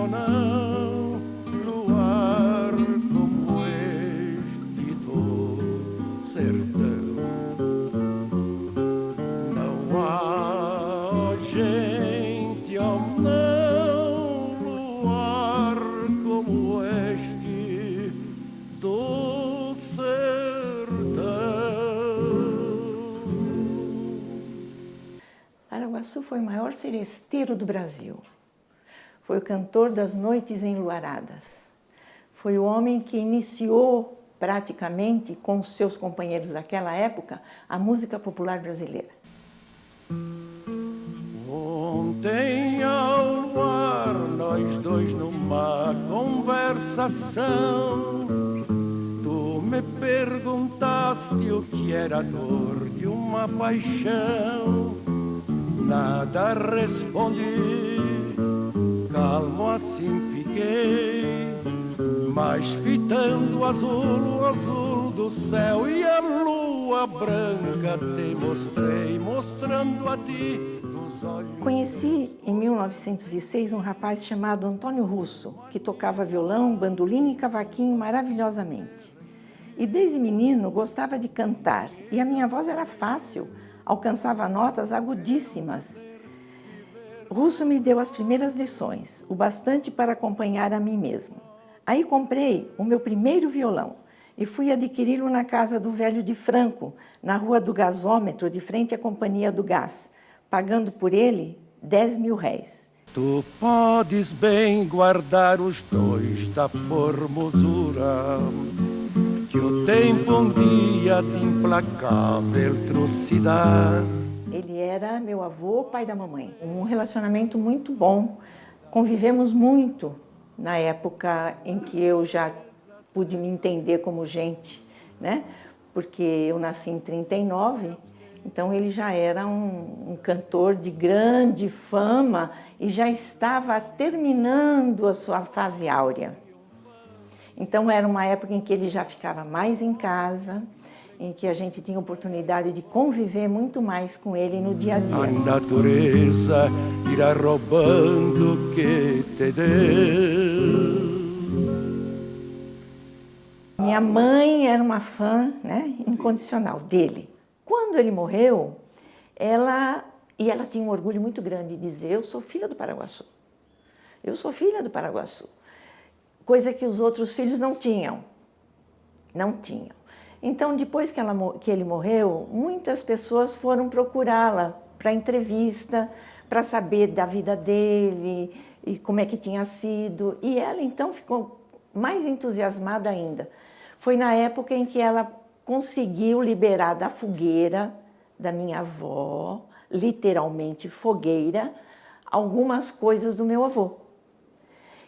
ou não, luar como este do sertão. Não há gente ou não, luar como este do sertão. Paraguaçu foi o maior seresteiro do Brasil. Foi o cantor das noites enluaradas. Foi o homem que iniciou praticamente com os seus companheiros daquela época a música popular brasileira. Ontem ao luar, nós dois numa conversação, tu me perguntaste o que era a dor de uma paixão. Nada respondi, calmo assim fiquei, mas fitando o azul do céu e a lua branca te mostrei, mostrando a ti dos olhos. Conheci em 1906 um rapaz chamado Antônio Russo, que tocava violão, bandolim e cavaquinho maravilhosamente. E desde menino gostava de cantar, e a minha voz era fácil, alcançava notas agudíssimas. Russo me deu as primeiras lições, o bastante para acompanhar a mim mesmo. Aí comprei o meu primeiro violão e fui adquiri-lo na casa do velho de Franco, na rua do gasômetro, de frente à Companhia do Gás, pagando por ele 10 mil réis. Tu podes bem guardar os dois da formosura, que o tempo um dia de implacável trouxe dar. Ele era meu avô, pai da mamãe. Um relacionamento muito bom. Convivemos muito na época em que eu já pude me entender como gente, né? Porque eu nasci em 39, então ele já era um cantor de grande fama e já estava terminando a sua fase áurea. Então era uma época em que ele já ficava mais em casa, em que a gente tinha oportunidade de conviver muito mais com ele no dia a dia. A natureza irá roubando o que te deu. Minha mãe era uma fã, né, incondicional dele. Quando ele morreu, ela tinha um orgulho muito grande de dizer: eu sou filha do Paraguaçu. Eu sou filha do Paraguaçu. Coisa que os outros filhos não tinham. Não tinham. Então, depois que ele morreu, muitas pessoas foram procurá-la para entrevista, para saber da vida dele e como é que tinha sido. E ela, então, ficou mais entusiasmada ainda. Foi na época em que ela conseguiu liberar da fogueira da minha avó, literalmente fogueira, algumas coisas do meu avô.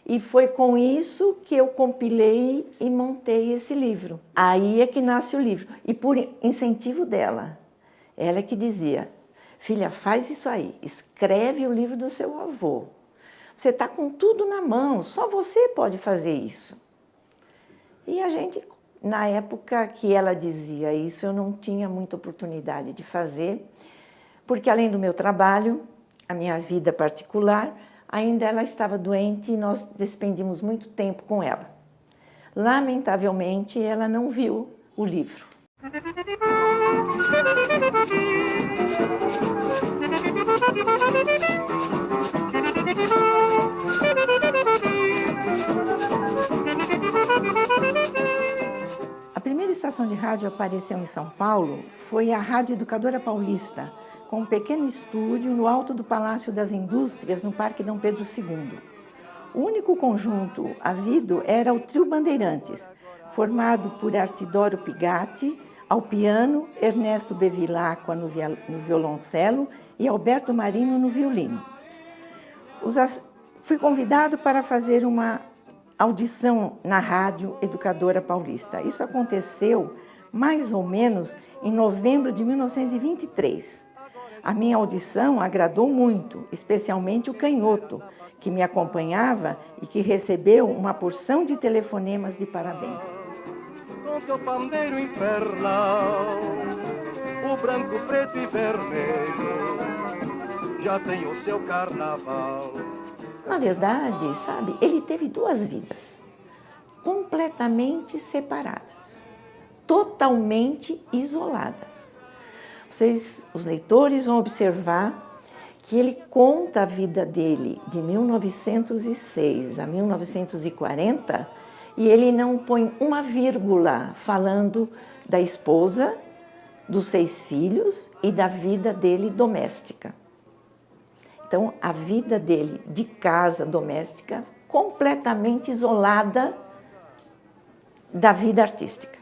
E foi com isso que eu compilei e montei esse livro. Aí é que nasce o livro. E por incentivo dela, ela é que dizia: filha, faz isso aí, escreve o livro do seu avô. Você está com tudo na mão, só você pode fazer isso. E a gente, na época que ela dizia isso, eu não tinha muita oportunidade de fazer, porque além do meu trabalho, a minha vida particular, ainda ela estava doente e nós despendimos muito tempo com ela. Lamentavelmente, ela não viu o livro. A primeira estação de rádio a apareceu em São Paulo foi a Rádio Educadora Paulista, com um pequeno estúdio no alto do Palácio das Indústrias, no Parque Dom Pedro II. O único conjunto havido era o Trio Bandeirantes, formado por Artidoro Pigatti ao piano, Ernesto Bevilacqua no violoncelo e Alberto Marino no violino. Fui convidado para fazer uma audição na Rádio Educadora Paulista. Isso aconteceu mais ou menos em novembro de 1923. A minha audição agradou muito, especialmente o canhoto, que me acompanhava e que recebeu uma porção de telefonemas de parabéns. Com seu pandeiro infernal, o branco, preto e vermelho já tem o seu carnaval. Na verdade, sabe, ele teve duas vidas, completamente separadas, totalmente isoladas. Vocês, os leitores, vão observar que ele conta a vida dele de 1906 a 1940 e ele não põe uma vírgula falando da esposa, dos 6 filhos e da vida dele doméstica. Então, a vida dele de casa doméstica completamente isolada da vida artística.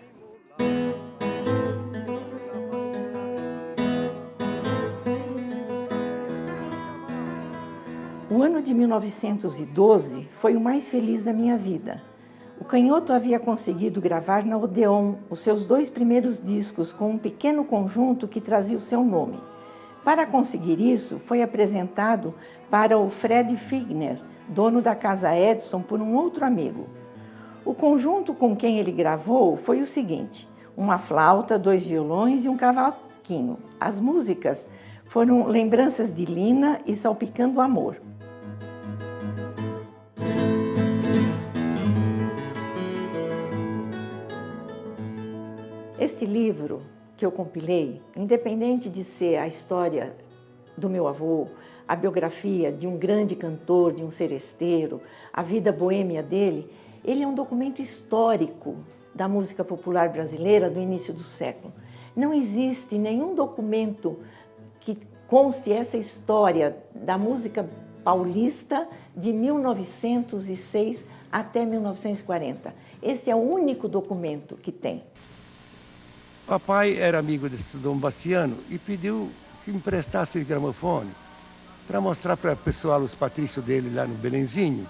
O ano de 1912 foi o mais feliz da minha vida. O Canhoto havia conseguido gravar na Odeon os seus 2 primeiros discos com um pequeno conjunto que trazia o seu nome. Para conseguir isso, foi apresentado para o Fred Figner, dono da Casa Edison, por um outro amigo. O conjunto com quem ele gravou foi o seguinte: uma flauta, 2 violões e um cavaquinho. As músicas foram Lembranças de Lina e Salpicando Amor. Este livro que eu compilei, independente de ser a história do meu avô, a biografia de um grande cantor, de um seresteiro, a vida boêmia dele, ele é um documento histórico da música popular brasileira do início do século. Não existe nenhum documento que conste essa história da música paulista de 1906 até 1940. Esse é o único documento que tem. Papai era amigo desse Dom Bastiano e pediu que emprestasse esse gramofone para mostrar para o pessoal, os patrícios dele lá no Belenzinho,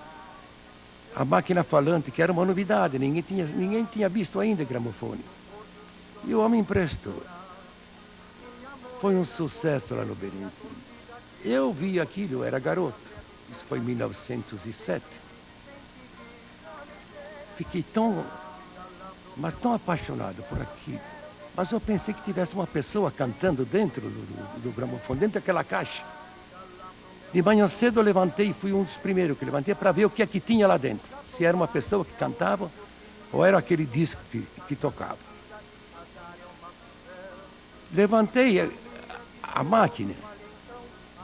a máquina falante, que era uma novidade, ninguém tinha visto ainda gramofone. E o homem emprestou. Foi um sucesso lá no Belenzinho. Eu vi aquilo, eu era garoto, isso foi em 1907. Fiquei tão apaixonado por aquilo. Mas eu pensei que tivesse uma pessoa cantando dentro do gramofone, dentro daquela caixa. De manhã cedo eu levantei, fui um dos primeiros que levantei para ver o que é que tinha lá dentro. Se era uma pessoa que cantava ou era aquele disco que tocava. Levantei a máquina,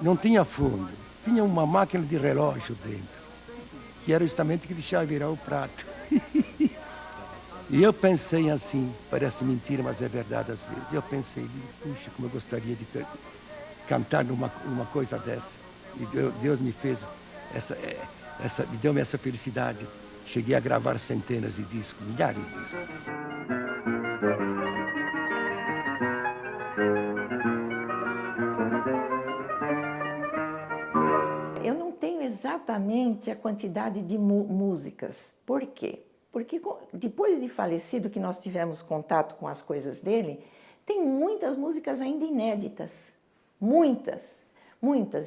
não tinha fundo, tinha uma máquina de relógio dentro, que era justamente que deixava virar o prato. E eu pensei assim, parece mentira, mas é verdade às vezes. Eu pensei, puxa, como eu gostaria de cantar numa coisa dessa. E Deus me fez me deu-me essa felicidade. Cheguei a gravar centenas de discos, milhares de discos. Eu não tenho exatamente a quantidade de músicas. Por quê? Porque depois de falecido, que nós tivemos contato com as coisas dele, tem muitas músicas ainda inéditas. Muitas.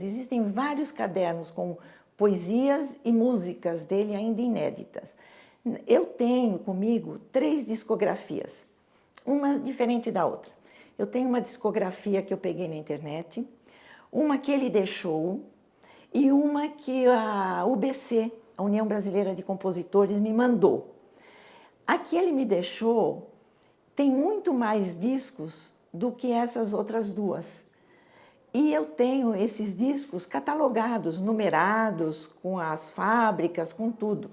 Existem vários cadernos com poesias e músicas dele ainda inéditas. Eu tenho comigo 3 discografias, uma diferente da outra. Eu tenho uma discografia que eu peguei na internet, uma que ele deixou e uma que a UBC, a União Brasileira de Compositores, me mandou. A que ele me deixou tem muito mais discos do que essas outras 2. E eu tenho esses discos catalogados, numerados, com as fábricas, com tudo.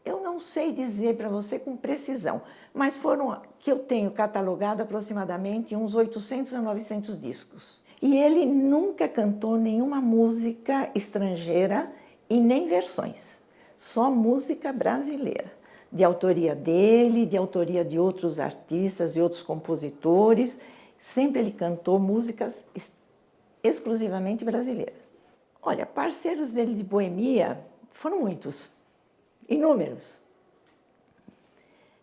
Eu não sei dizer para você com precisão, mas foram que eu tenho catalogado aproximadamente uns 800 a 900 discos. E ele nunca cantou nenhuma música estrangeira e nem versões, só música brasileira. De autoria dele, de autoria de outros artistas e outros compositores. Sempre ele cantou músicas exclusivamente brasileiras. Olha, parceiros dele de boemia foram muitos, inúmeros.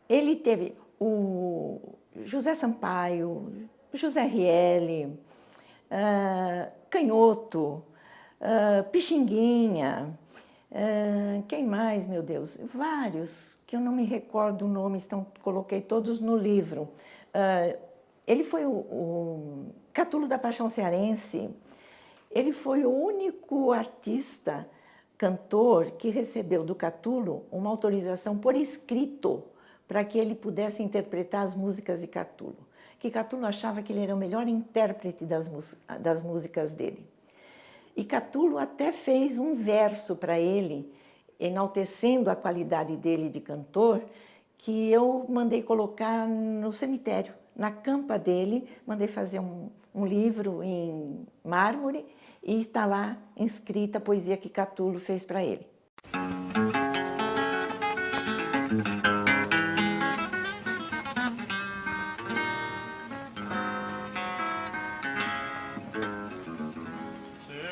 Ele teve o José Sampaio, José Rielli, Canhoto, Pixinguinha, quem mais, meu Deus? Vários, que eu não me recordo o nome, coloquei todos no livro. Ele foi o Catulo da Paixão Cearense, ele foi o único artista cantor que recebeu do Catulo uma autorização por escrito para que ele pudesse interpretar as músicas de Catulo. Que Catulo achava que ele era o melhor intérprete das músicas dele. E Catulo até fez um verso para ele, enaltecendo a qualidade dele de cantor, que eu mandei colocar no cemitério, na campa dele, mandei fazer um livro em mármore e está lá inscrita a poesia que Catulo fez para ele.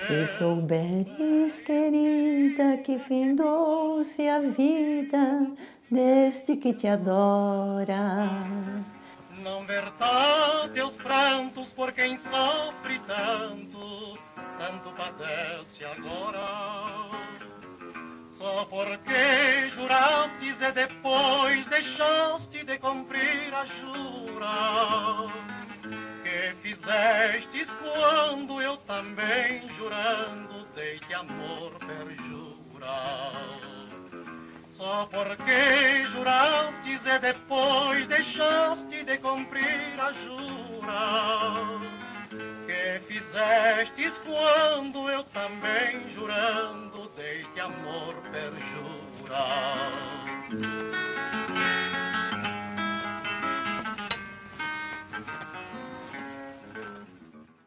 Se souberes, querida, que findou-se a vida deste que te adora. Não verta teus prantos por quem sofre tanto, tanto padece agora. Só porque jurastes e depois deixaste de cumprir a jura que fizestes quando eu também jurando dei-te amor perjura. Só porque jurastes e depois deixaste de cumprir a jura que fizestes quando eu também jurando dei-te amor perjura.